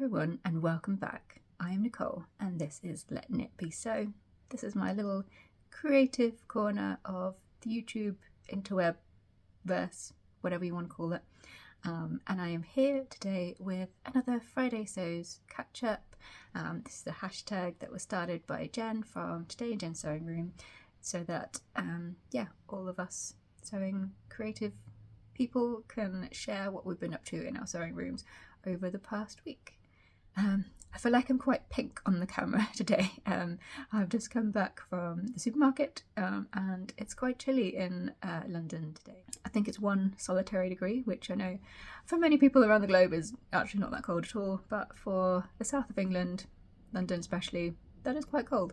everyone and welcome back. I am Nicole and this is Letting It Be So. This is my little creative corner of the YouTube interweb verse, whatever you want to call it. And I am here today with another Friday Sews catch up. This is a hashtag that was started by Jen from Today in Jen's Sewing Room, so that all of us sewing creative people can share what we've been up to in our sewing rooms over the past week. I feel like I'm quite pink on the camera today. I've just come back from the supermarket and it's quite chilly in London today. I think it's 1 solitary degree, which I know for many people around the globe is actually not that cold at all, but for the south of England, London especially, that is quite cold.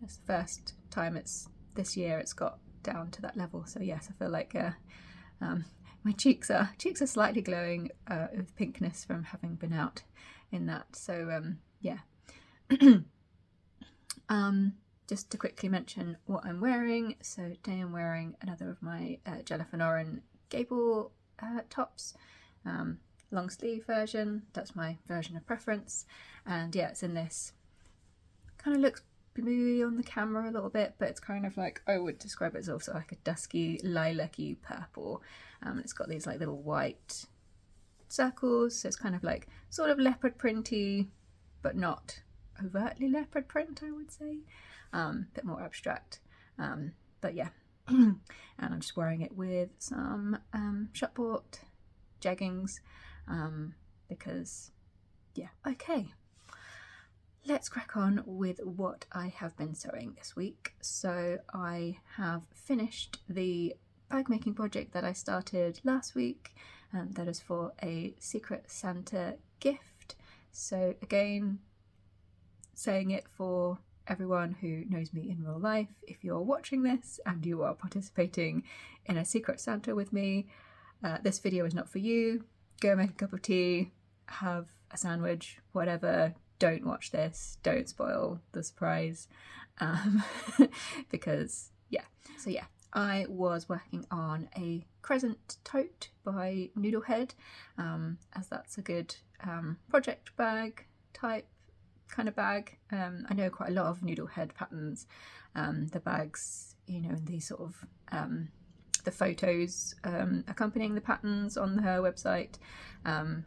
It's the first time this year it's got down to that level, so yes, I feel like my cheeks are slightly glowing with pinkness from having been out in that. So just to quickly mention what I'm wearing. So today I'm wearing another of my Jennifer Lauren Gable tops, long sleeve version. That's my version of preference, and yeah, it's in this kind of looks bluey on the camera a little bit, but it's kind of like, I would describe it as also like a dusky lilac-y purple. It's got these like little white circles, so it's kind of like sort of leopard printy, but not overtly leopard print, I would say. A bit more abstract, but yeah. And I'm just wearing it with some shop bought jeggings because yeah. Okay, let's crack on with what I have been sewing this week. So I have finished the bag making project that I started last week, and that is for a Secret Santa gift. So again, saying it for everyone who knows me in real life, if you're watching this and you are participating in a Secret Santa with me, this video is not for you. Go make a cup of tea, have a sandwich, whatever. Don't watch this, don't spoil the surprise, because yeah. So yeah, I was working on a Crescent Tote by Noodlehead, as that's a good project bag type kind of bag. I know quite a lot of Noodlehead patterns, the bags, you know, and these sort of the photos accompanying the patterns on her website,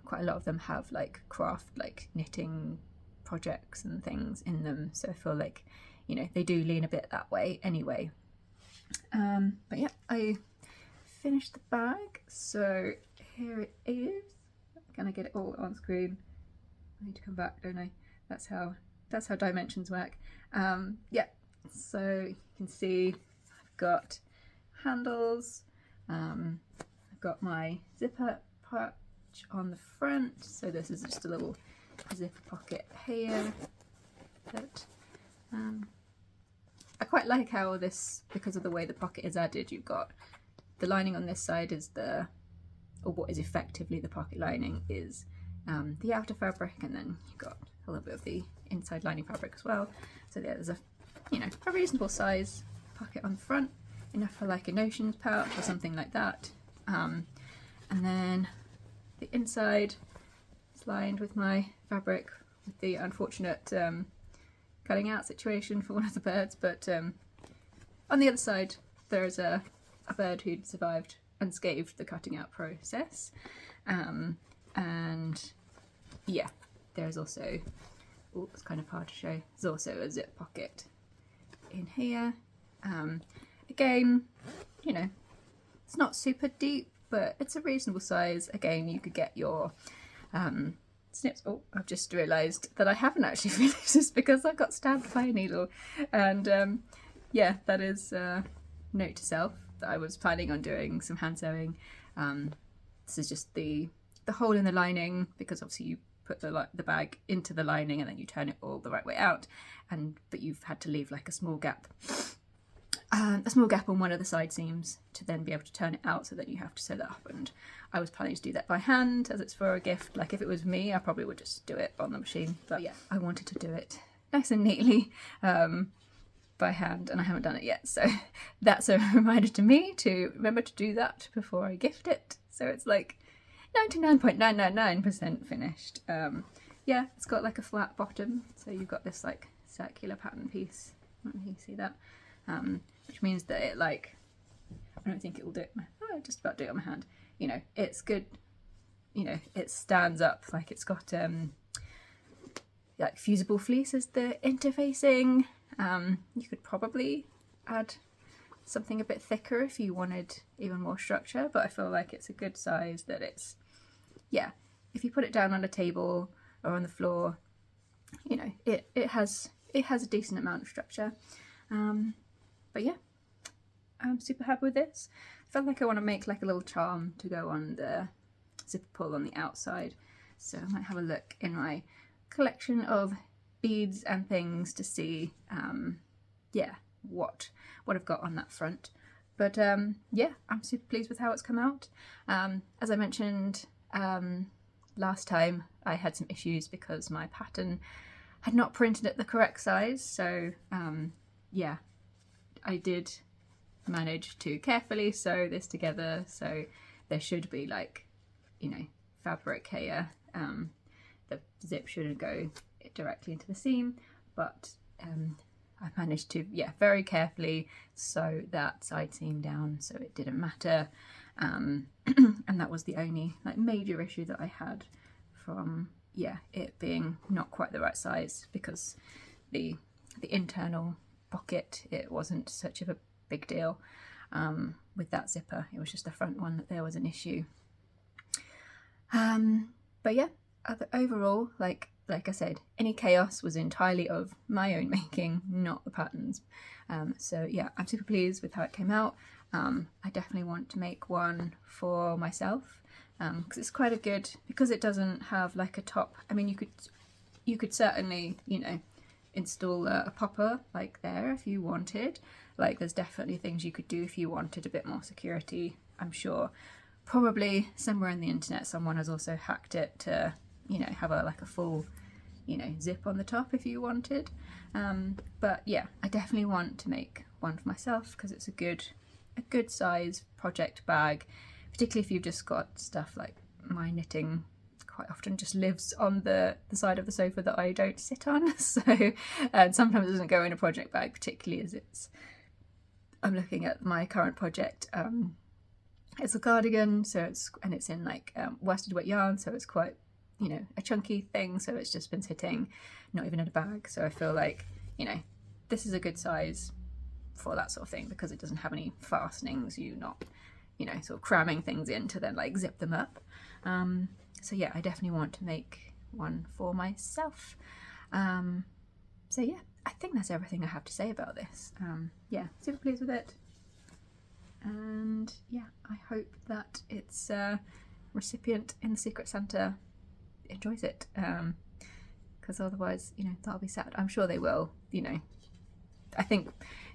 quite a lot of them have like craft, like knitting projects and things in them, so I feel like, you know, they do lean a bit that way anyway. But yeah, I finished the bag, so here it is. Can I get it all on screen? I need to come back, don't I? That's how dimensions work. Yeah, so you can see I've got handles, I've got my zipper patch on the front, so this is just a little zipper pocket here that I quite like how this, because of the way the pocket is added, you've got the lining on this side is or what is effectively the pocket lining is the outer fabric, and then you've got a little bit of the inside lining fabric as well. So yeah, there's a reasonable size pocket on the front, enough for like a notions pouch or something like that. And then the inside is lined with my fabric, with the unfortunate cutting out situation for one of the birds, but on the other side there is a bird who'd survived unscathed the cutting out process, and yeah, there's also, it's kind of hard to show, there's also a zip pocket in here. Again, you know, it's not super deep, but it's a reasonable size. Again, you could get your snips. Oh, I've just realised that I haven't actually finished this because I got stabbed by a needle, and yeah, that is note to self that I was planning on doing some hand sewing. This is just the hole in the lining, because obviously you put the bag into the lining and then you turn it all the right way out, but you've had to leave like a small gap on one of the side seams to then be able to turn it out, so that you have to sew that up. And I was planning to do that by hand, as it's for a gift. Like if it was me, I probably would just do it on the machine, but yeah, I wanted to do it nice and neatly by hand, and I haven't done it yet, so that's a reminder to me to remember to do that before I gift it. So it's like 99.999% finished. yeah, it's got like a flat bottom, so you've got this like circular pattern piece. I don't know if you can see that, which means that it like, I don't think it will do it. Oh, just about do it on my hand. You know, it's good. You know, it stands up, like it's got like fusible fleece as the interfacing. You could probably add something a bit thicker if you wanted even more structure, but I feel like it's a good size that it's, yeah, if you put it down on a table or on the floor, you know, it has a decent amount of structure. But yeah, I'm super happy with this. I felt like I want to make like a little charm to go on the zipper pull on the outside, so I might have a look in my collection of beads and things to see yeah, what I've got on that front. But yeah, I'm super pleased with how it's come out. As I mentioned last time, I had some issues because my pattern had not printed at the correct size, so yeah, I did manage to carefully sew this together, so there should be like, you know, fabric here. The zip shouldn't go directly into the seam, but I managed to, yeah, very carefully sew that side seam down so it didn't matter, and that was the only like major issue that I had from, yeah, it being not quite the right size, because the internal pocket, it wasn't such of a big deal with that zipper. It was just the front one that there was an issue. But yeah, overall, like I said, any chaos was entirely of my own making, not the patterns. So yeah, I'm super pleased with how it came out. I definitely want to make one for myself, because it's quite a good, because it doesn't have like a top. I mean, you could certainly, you know, install a popper like there if you wanted. Like, there's definitely things you could do if you wanted a bit more security. I'm sure probably somewhere on the internet someone has also hacked it to, you know, have like a full, you know, zip on the top if you wanted. But yeah, I definitely want to make one for myself because it's a good size project bag, particularly if you've just got stuff like my knitting quite often just lives on the side of the sofa that I don't sit on, so sometimes it doesn't go in a project bag, particularly as I'm looking at my current project. It's a cardigan, so it's in like worsted weight yarn, so it's quite, you know, a chunky thing, so it's just been sitting not even in a bag. So I feel like, you know, this is a good size for that sort of thing because it doesn't have any fastenings. You're not, you know, sort of cramming things in to then like zip them up. So yeah, I definitely want to make one for myself. So yeah, I think that's everything I have to say about this. Yeah, super pleased with it. And yeah, I hope that its recipient in the Secret Santa enjoys it, because otherwise, you know, that'll be sad. I'm sure they will, you know. I think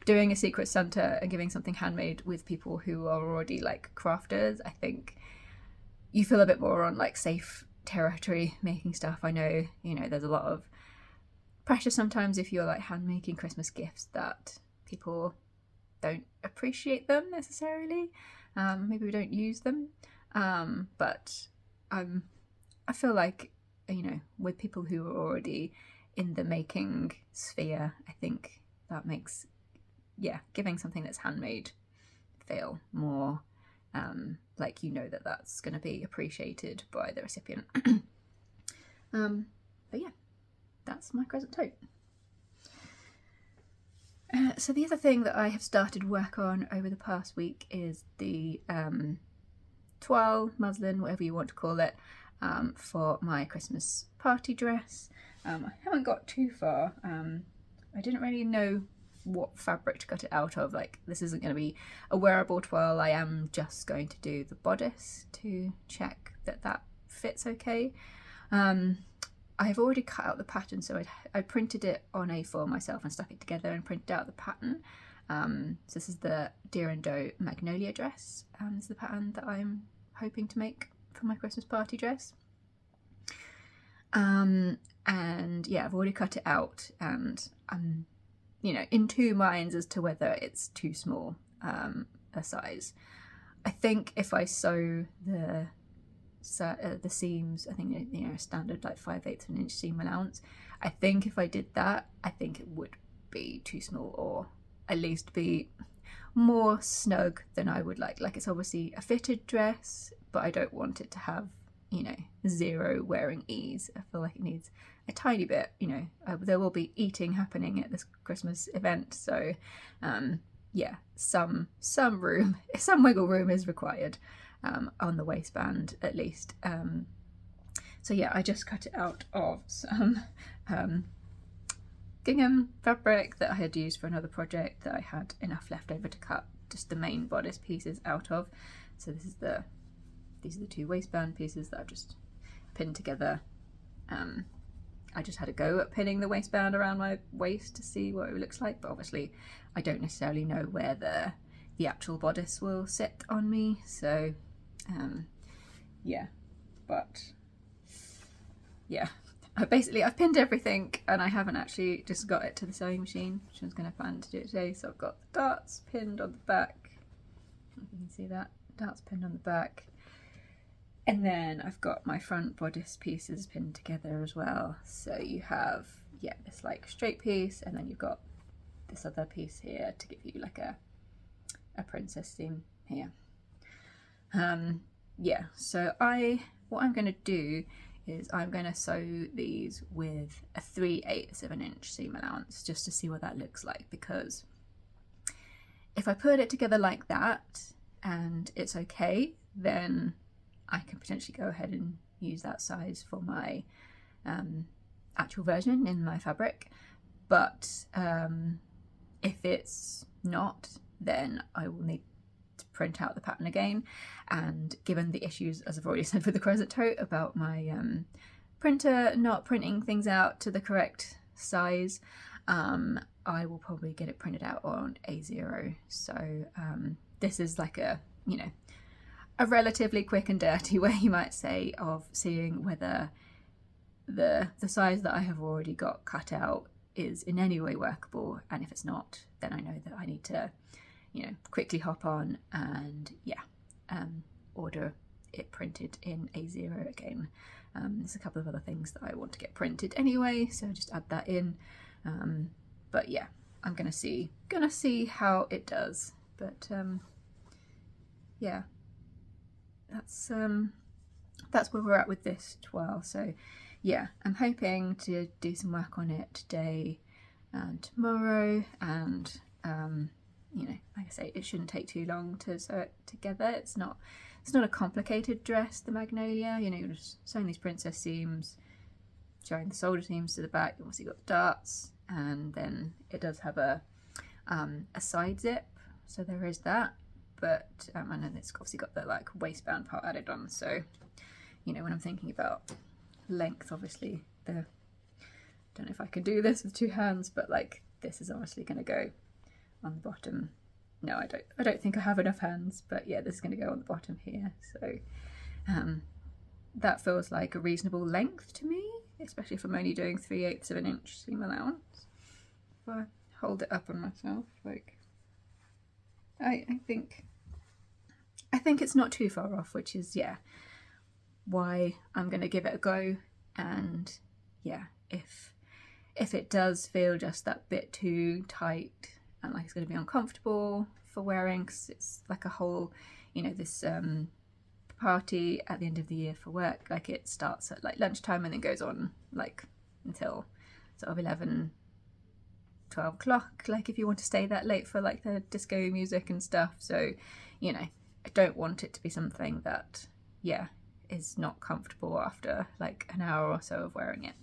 doing a Secret Santa and giving something handmade with people who are already like crafters, I think you feel a bit more on like safe territory making stuff. I know, you know, there's a lot of pressure sometimes if you're like hand making Christmas gifts that people don't appreciate them necessarily. Maybe we don't use them, but I feel like, you know, with people who are already in the making sphere, I think that makes, yeah, giving something that's handmade feel more like, you know, that that's going to be appreciated by the recipient. But yeah, that's my Crescent Tote. So the other thing that I have started work on over the past week is the toile, muslin, whatever you want to call it, for my Christmas party dress. I haven't got too far. I didn't really know what fabric to cut it out of. Like, this isn't going to be a wearable toile. I am just going to do the bodice to check that that fits okay. I've already cut out the pattern, so I printed it on A4 myself and stuck it together and printed out the pattern. So this is the Deer Doe Magnolia dress. This is the pattern that I'm hoping to make for my Christmas party dress. And yeah, I've already cut it out, and I'm, you know, in two minds as to whether it's too small a size. I think if I sew the the seams, I think, you know, standard like 5/8 of an inch seam allowance. I think if I did that, I think it would be too small, or at least be more snug than I would like. Like, it's obviously a fitted dress, but I don't want it to have, you know, zero wearing ease. I feel like it needs a tiny bit, you know, there will be eating happening at this Christmas event, so yeah, some room, some wiggle room is required on the waistband at least. So yeah, I just cut it out of some gingham fabric that I had used for another project that I had enough left over to cut just the main bodice pieces out of. So these are the two waistband pieces that I've just pinned together. I just had a go at pinning the waistband around my waist to see what it looks like, but obviously I don't necessarily know where the actual bodice will sit on me, so yeah, but yeah, I've pinned everything, and I haven't actually just got it to the sewing machine, which I was going to plan to do it today. So I've got the darts pinned on the back, if you can see that, darts pinned on the back. And then I've got my front bodice pieces pinned together as well. So you have, yeah, this like straight piece, and then you've got this other piece here to give you like a princess seam here. Yeah, so what I'm going to do is I'm going to sew these with a 3/8 of an inch seam allowance, just to see what that looks like, because if I put it together like that and it's okay, then I can potentially go ahead and use that size for my actual version in my fabric. But if it's not, then I will need to print out the pattern again. And given the issues, as I've already said with the Crescent Tote, about my printer not printing things out to the correct size, I will probably get it printed out on A0. So this is like a, you know, a relatively quick and dirty way, you might say, of seeing whether the size that I have already got cut out is in any way workable, and if it's not, then I know that I need to, you know, quickly hop on and order it printed in A0 again. There's a couple of other things that I want to get printed anyway, so just add that in. But yeah, I'm gonna see how it does. But yeah, that's where we're at with this twirl. So yeah, I'm hoping to do some work on it today and tomorrow, and you know, like I say, it shouldn't take too long to sew it together. It's not a complicated dress, the Magnolia. You know, you're just sewing these princess seams, showing the shoulder seams to the back. You've obviously got the darts, and then it does have a side zip, so there is that. But and then it's obviously got the like waistband part added on. So, you know, when I'm thinking about length, obviously don't know if I can do this with two hands, but like this is obviously going to go on the bottom. No, I don't think I have enough hands, but yeah, this is going to go on the bottom here. So that feels like a reasonable length to me, especially if I'm only doing 3/8 of an inch seam allowance. If I hold it up on myself, like I think it's not too far off, which is, yeah, why I'm going to give it a go. And yeah, if it does feel just that bit too tight and like it's going to be uncomfortable for wearing, because it's like a whole, you know, this party at the end of the year for work, like it starts at like lunchtime and then goes on like until sort of 11, 12 o'clock, like if you want to stay that late for like the disco music and stuff. So, you know, I don't want it to be something that, yeah, is not comfortable after like an hour or so of wearing it.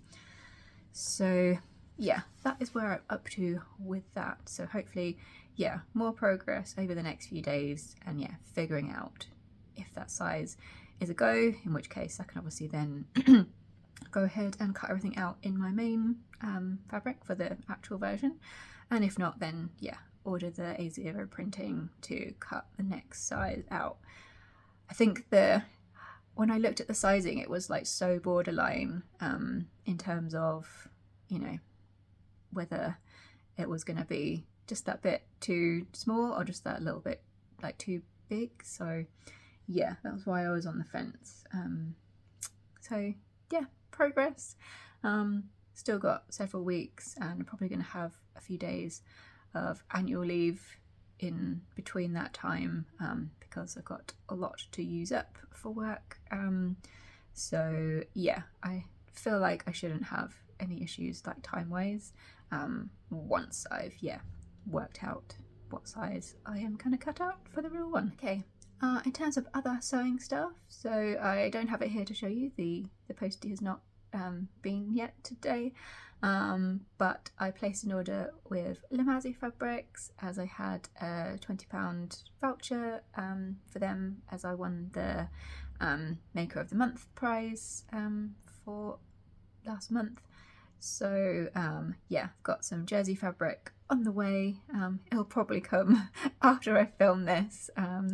So yeah, that is where I'm up to with that. So hopefully, yeah, more progress over the next few days, and yeah, figuring out if that size is a go, in which case I can obviously then go ahead and cut everything out in my main fabric for the actual version. And if not, then yeah, order the A0 printing to cut the next size out. I think when I looked at the sizing, it was like so borderline in terms of, you know, whether it was going to be just that bit too small or just that little bit like too big. So yeah, that was why I was on the fence. So yeah, progress. Still got several weeks, and I'm probably going to have a few days of annual leave in between that time, because I've got a lot to use up for work. So yeah, I feel like I shouldn't have any issues like time-wise, once I've worked out what size I am kind of cut out for the real one. Okay. In terms of other sewing stuff, so I don't have it here to show you. The postie has not been yet today, but I placed an order with Lamazzi Fabrics, as I had a £20 voucher for them, as I won the Maker of the Month prize for last month. So yeah, I've got some jersey fabric on the way. It'll probably come after I film this,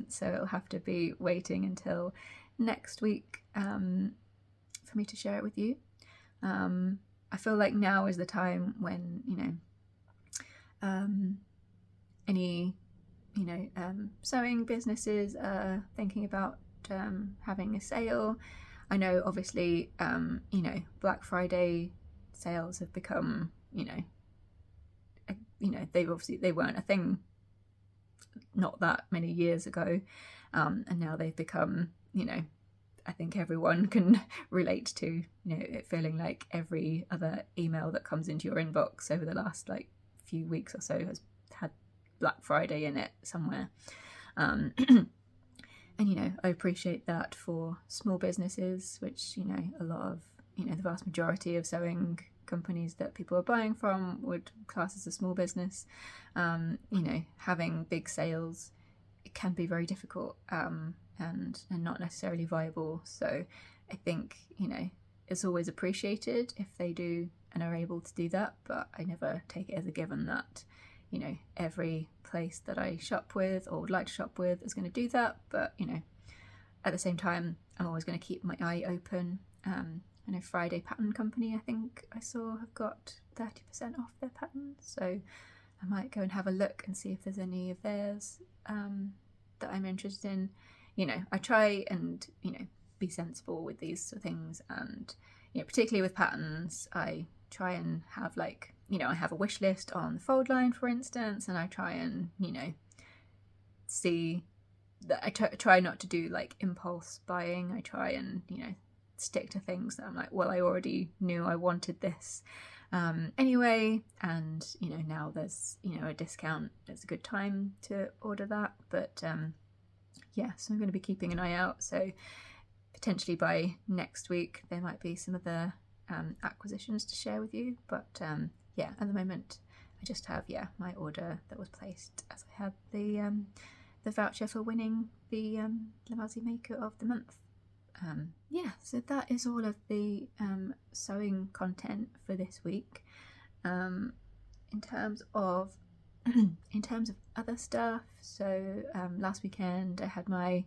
so it'll have to be waiting until next week for me to share it with you. I feel like now is the time when, you know, any sewing businesses are thinking about having a sale. I know obviously Black Friday sales have become, they weren't a thing not that many years ago, and now they've become, I think everyone can relate to, it feeling like every other email that comes into your inbox over the last few weeks or so has had Black Friday in it somewhere. And I appreciate that for small businesses, which a lot of the vast majority of sewing companies that people are buying from would class as a small business. Having big sales, it can be very difficult and not necessarily viable. So I think it's always appreciated if they do and are able to do that, but I never take it as a given that every place that I shop with or would like to shop with is going to do that. But at the same time, I'm always going to keep my eye open. I know Friday Pattern Company, I think I saw, have got 30% off their patterns, so I might go and have a look and see if there's any of theirs that I'm interested in. I try and be sensible with these sort of things, and particularly with patterns, I try and have I have a wish list on the fold line, for instance, and I try and see that I try not to do impulse buying. I try and stick to things that I'm like, well, I already knew I wanted this anyway, and now there's a discount, it's a good time to order that. But yeah, so I'm going to be keeping an eye out, so potentially by next week there might be some other acquisitions to share with you. But yeah, at the moment I just have my order that was placed as I had the voucher for winning the Lamazzi Maker of the Month. Yeah, so that is all of the sewing content for this week. In terms of other stuff, so last weekend I had my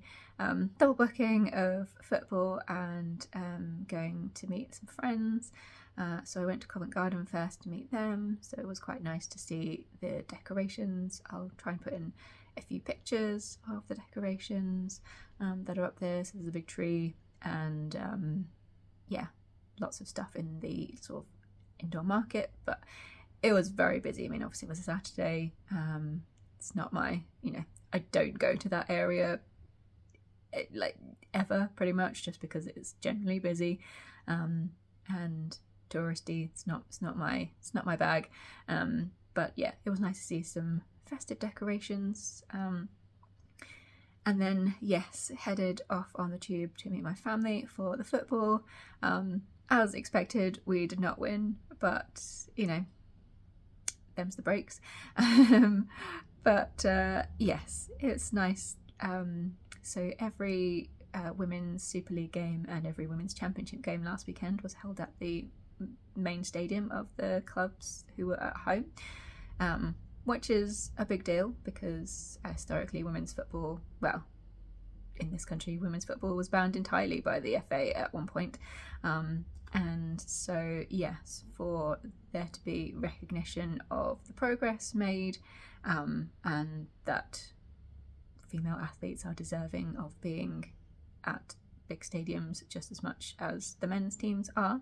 double booking of football and going to meet some friends. So I went to Covent Garden first to meet them, so it was quite nice to see the decorations. I'll try and put in a few pictures of the decorations that are up there. So there's a big tree and yeah, lots of stuff in the sort of indoor market, but it was very busy. I mean, obviously it was a Saturday. It's not my, I don't go to that area ever, pretty much, just because it's generally busy and touristy. It's not my bag. But yeah, it was nice to see some festive decorations. And then, yes, headed off on the tube to meet my family for the football. As expected, we did not win, but, them's the breaks. But yes, it's nice. So every Women's Super League game and every Women's Championship game last weekend was held at the main stadium of the clubs who were at home. Which is a big deal because historically women's football, well, in this country, women's football was banned entirely by the FA at one point. And so, yes, for there to be recognition of the progress made and that female athletes are deserving of being at big stadiums just as much as the men's teams are,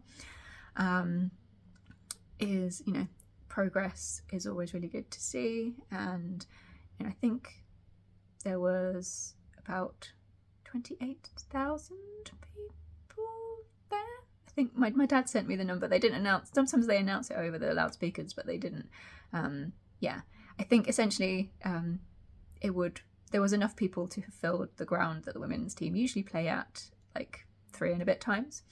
is, you know, progress is always really good to see. And I think there was about 28,000 people there. I think my dad sent me the number. They didn't announce, sometimes they announce it over the loudspeakers, but they didn't. Yeah, I think essentially there was enough people to have filled the ground that the women's team usually play at, like 3 and a bit times.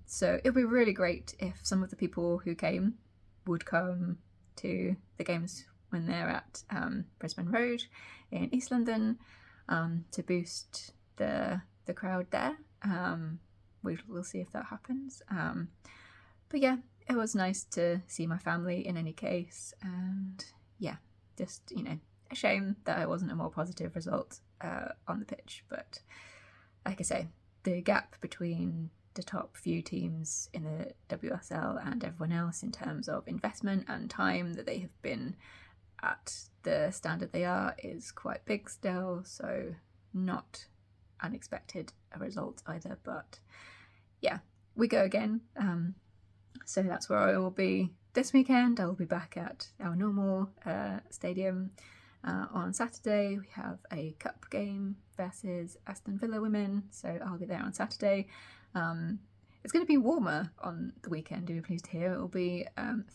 So it would be really great if some of the people who came would come to the games when they're at Brisbane Road in East London, to boost the crowd there. We'll see if that happens. But yeah, it was nice to see my family in any case, and yeah, just, you know, a shame that it wasn't a more positive result on the pitch. But like I say, the gap between the top few teams in the WSL and everyone else in terms of investment and time that they have been at the standard they are is quite big still, so not unexpected a result either. But yeah, we go again. So that's where I will be this weekend. I will be back at our normal stadium on Saturday. We have a cup game versus Aston Villa women, so I'll be there on Saturday. It's going to be warmer on the weekend, you'll be pleased to hear. It will be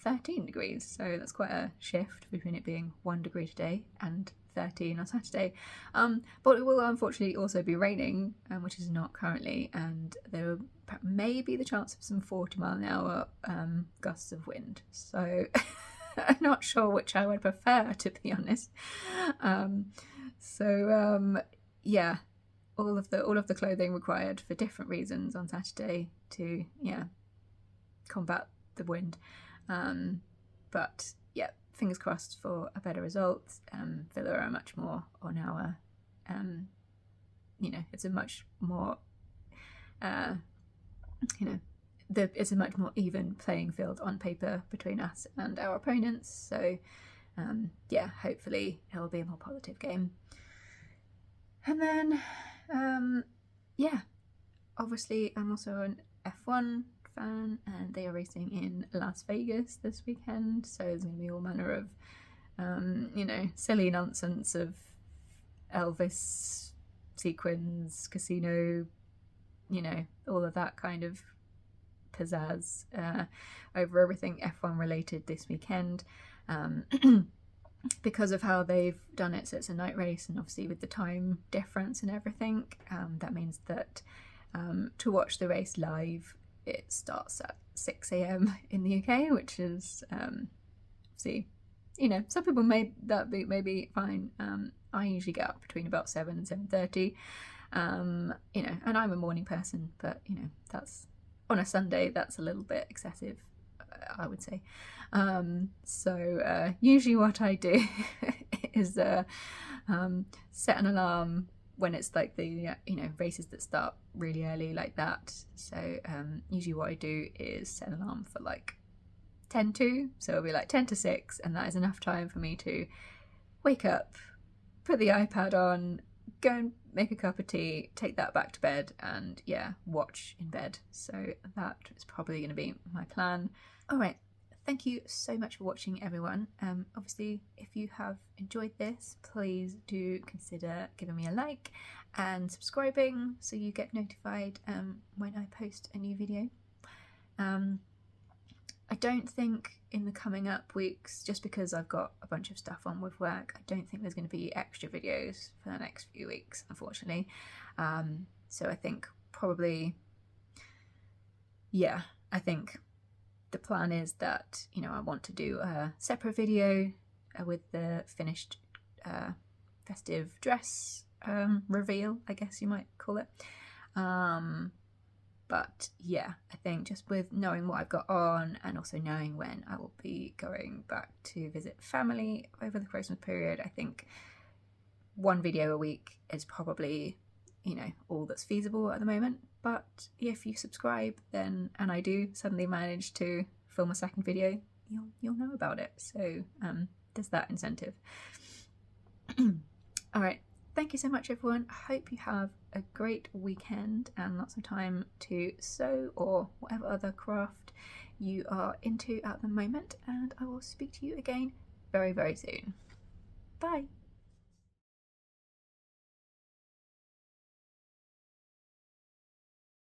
13 degrees, so that's quite a shift between it being 1 degree today and 13 on Saturday. But it will unfortunately also be raining, which is not currently, and there may be the chance of some 40-mile-an-hour gusts of wind. So I'm not sure which I would prefer, to be honest. Yeah, all of the clothing required for different reasons on Saturday to combat the wind. But yeah, fingers crossed for a better result. Villa are much more on our, it's a much more, it's a much more even playing field on paper between us and our opponents. So hopefully it will be a more positive game. And then, obviously I'm also an F1 fan, and they are racing in Las Vegas this weekend, so there's going to be all manner of silly nonsense of Elvis sequins, casino, all of that kind of pizzazz over everything F1 related this weekend, because of how they've done it. So it's a night race, and obviously with the time difference and everything, that means that to watch the race live, it starts at 6 a.m. in the UK, which is some people may be fine. I usually get up between about 7 and 7:30, and I'm a morning person, but that's on a Sunday, that's a little bit excessive, I would say. Usually what I do is set an alarm when it's like the races that start really early like that. So usually what I do is set an alarm for like 10 to, so it'll be like 10 to 6, and that is enough time for me to wake up, put the iPad on, go and make a cup of tea, take that back to bed, and watch in bed. So that is probably going to be my plan. All right, thank you so much for watching, everyone. Obviously, if you have enjoyed this, please do consider giving me a like and subscribing so you get notified when I post a new video. I don't think in the coming up weeks, just because I've got a bunch of stuff on with work, I don't think there's going to be extra videos for the next few weeks, unfortunately. So I think probably, I think the plan is that, I want to do a separate video with the finished festive dress reveal, I guess you might call it. But I think just with knowing what I've got on, and also knowing when I will be going back to visit family over the Christmas period, I think one video a week is probably, all that's feasible at the moment. But if you subscribe, then, and I do suddenly manage to film a second video, you'll know about it. So there's that incentive. All right, thank you so much, everyone. I hope you have a great weekend and lots of time to sew or whatever other craft you are into at the moment, and I will speak to you again very, very soon. Bye!